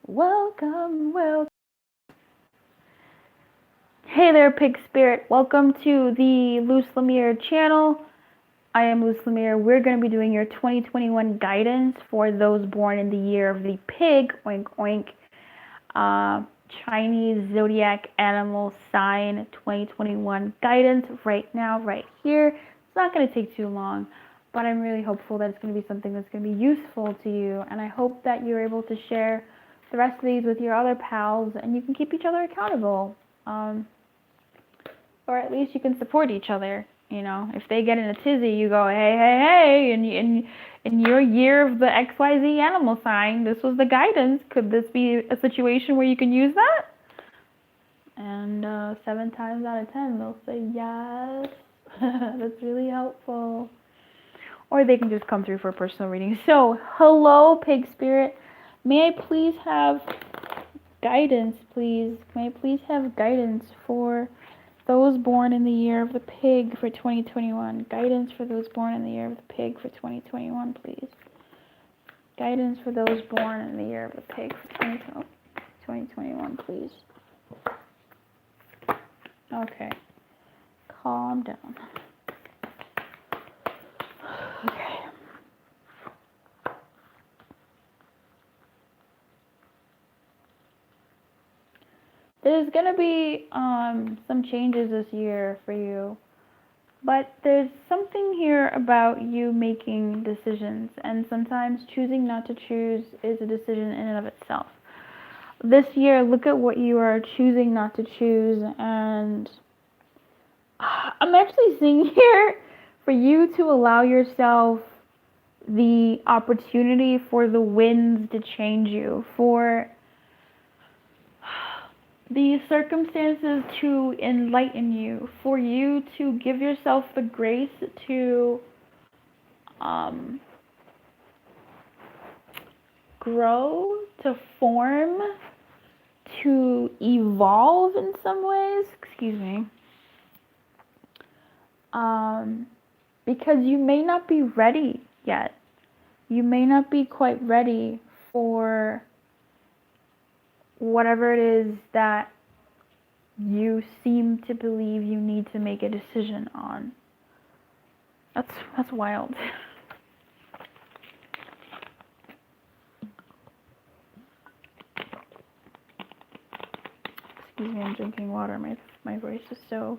Welcome, welcome. Hey there, pig spirit. Welcome to the Lumiere channel. I am Lumiere. We're going to be doing your 2021 guidance for those born in the year of the pig, oink oink. Chinese Zodiac Animal Sign 2021 guidance right now, right here. It's not going to take too long, but I'm really hopeful that it's going to be something that's going to be useful to you, and I hope that you're able to share the rest of these with your other pals, and you can keep each other accountable. Or at least you can support each other. You know, if they get in a tizzy, you go, hey, and in your year of the XYZ animal sign, this was the guidance. Could this be a situation where you can use that? And 7 times out of 10, they'll say yes. That's really helpful. Or they can just come through for a personal reading. So, hello, pig spirit. May I please have guidance, please? May I please have guidance for those born in the year of the pig for 2021. Guidance for those born in the year of the pig for 2021, please. Guidance for those born in the year of the pig for 2021, please. Okay. Calm down. Okay. There's going to be some changes this year for you, but there's something here about you making decisions, and sometimes choosing not to choose is a decision in and of itself. This year, look at what you are choosing not to choose, and I'm actually seeing here for you to allow yourself the opportunity for the winds to change you, for the circumstances to enlighten you, for you to give yourself the grace to grow, to form, to evolve in some ways. Excuse me. Because you may not be ready yet. You may not be quite ready for whatever it is that you seem to believe you need to make a decision on. That's wild. Excuse me, I'm drinking water. My voice is so...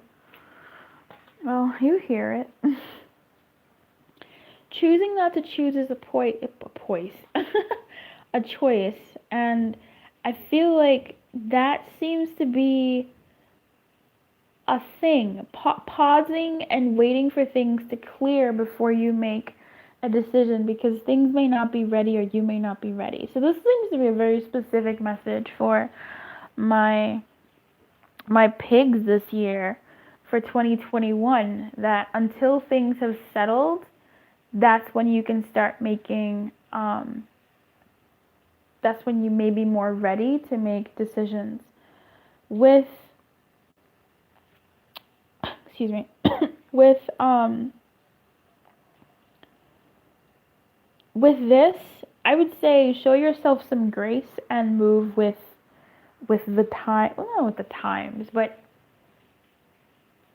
Well, you hear it. Choosing not to choose is a choice, and I feel like that seems to be a thing. Pausing and waiting for things to clear before you make a decision, because things may not be ready or you may not be ready. So this seems to be a very specific message for my pigs this year for 2021, that until things have settled, that's when you can start making that's when you may be more ready to make decisions. With with this, I would say show yourself some grace and move with the time. Well, not with the times, but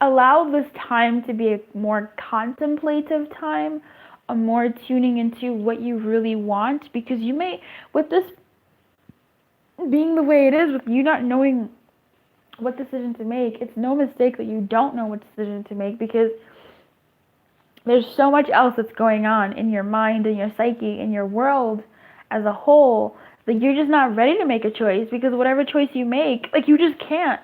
allow this time to be a more contemplative time, a more tuning into what you really want, because you may, with this being the way it is, with you not knowing what decision to make, it's no mistake that you don't know what decision to make, because there's so much else that's going on in your mind, in your psyche, in your world as a whole, that you're just not ready to make a choice, because whatever choice you make, like, you just can't.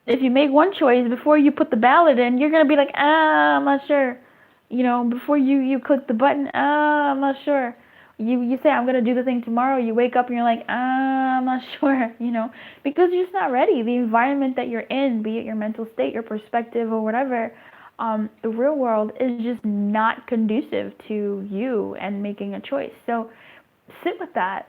If you make one choice, before you put the ballot in, you're going to be like, I'm not sure. You know, before you click the button, I'm not sure. You say, I'm going to do the thing tomorrow. You wake up and you're like, I'm not sure, you know, because you're just not ready. The environment that you're in, be it your mental state, your perspective, or whatever, the real world is just not conducive to you and making a choice. So sit with that.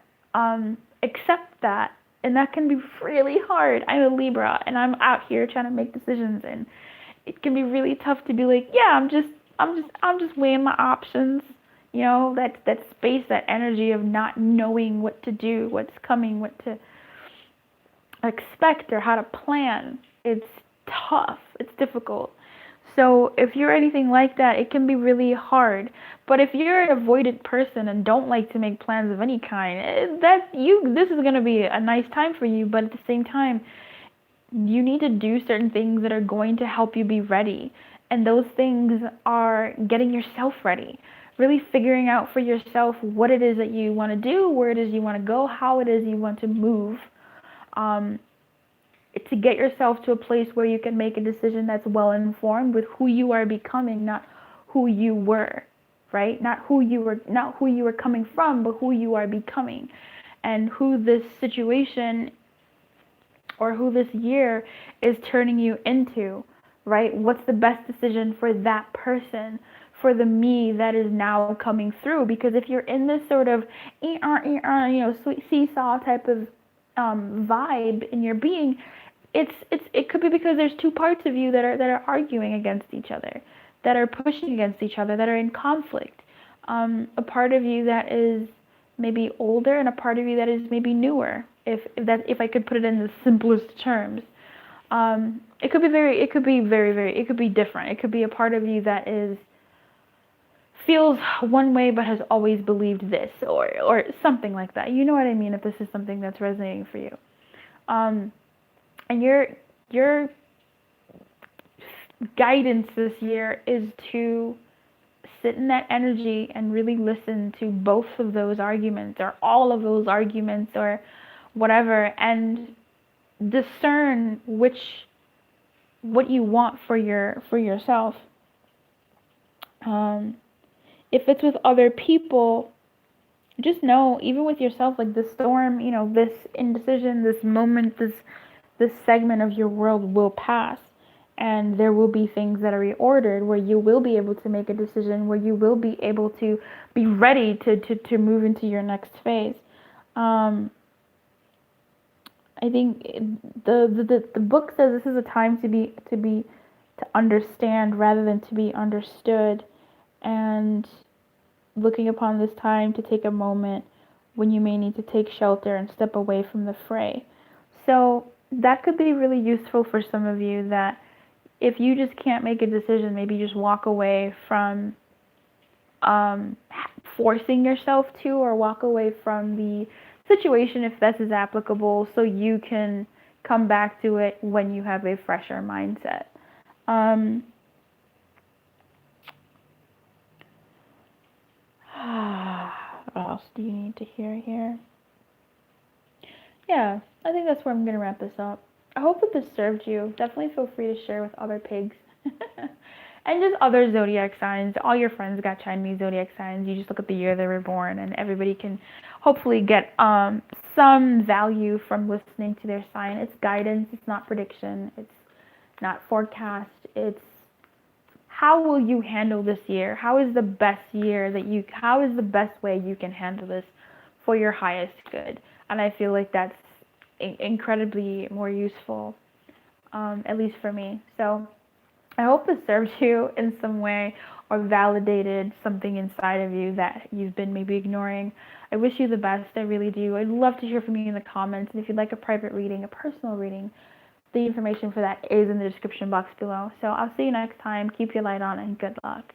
Accept that. And that can be really hard. I'm a Libra, and I'm out here trying to make decisions, and it can be really tough to be like, yeah, I'm just weighing my options. You know, that space, that energy of not knowing what to do, what's coming, what to expect, or how to plan. It's tough. It's difficult. So if you're anything like that, it can be really hard. But if you're an avoidant person and don't like to make plans of any kind, this is going to be a nice time for you, but at the same time, you need to do certain things that are going to help you be ready. And those things are getting yourself ready. Really figuring out for yourself what it is that you want to do, where it is you want to go, how it is you want to move. Um, to get yourself to a place where you can make a decision that's well informed with who you are becoming, not who you were, right? Not who you were coming from, but who you are becoming, and who this situation or who this year is turning you into, right? What's the best decision for that person, for the me that is now coming through? Because if you're in this sort of sweet seesaw type of vibe in your being, it could be because there's two parts of you that are arguing against each other, that are pushing against each other, that are in conflict. A part of you that is maybe older, and a part of you that is maybe newer, if I could put it in the simplest terms. It could be different. It could be a part of you that feels one way but has always believed this, or something like that. You know what I mean, if this is something that's resonating for you. And your guidance this year is to sit in that energy and really listen to both of those arguments, or all of those arguments, or whatever, and discern what you want for yourself. If it's with other people, just know, even with yourself, like the storm, this indecision, this moment, this segment of your world will pass, and there will be things that are reordered where you will be able to make a decision, where you will be able to be ready to move into your next phase. I think the book says this is a time to understand rather than to be understood, and looking upon this time to take a moment when you may need to take shelter and step away from the fray. So that could be really useful for some of you, that if you just can't make a decision, maybe just walk away from forcing yourself to, or walk away from the situation if this is applicable, so you can come back to it when you have a fresher mindset. What else do you need to hear here? Yeah, I think that's where I'm going to wrap this up. I hope that this served you. Definitely feel free to share with other pigs. And just other zodiac signs. All your friends got Chinese zodiac signs. You just look at the year they were born, and everybody can hopefully get some value from listening to their sign. It's guidance. It's not prediction. It's not forecast. It's how will you handle this year? How is the best way you can handle this for your highest good? And I feel like that's incredibly more useful, at least for me. So I hope this served you in some way, or validated something inside of you that you've been maybe ignoring. I wish you the best. I really do. I'd love to hear from you in the comments. And if you'd like a private reading, a personal reading, the information for that is in the description box below. So I'll see you next time. Keep your light on, and good luck.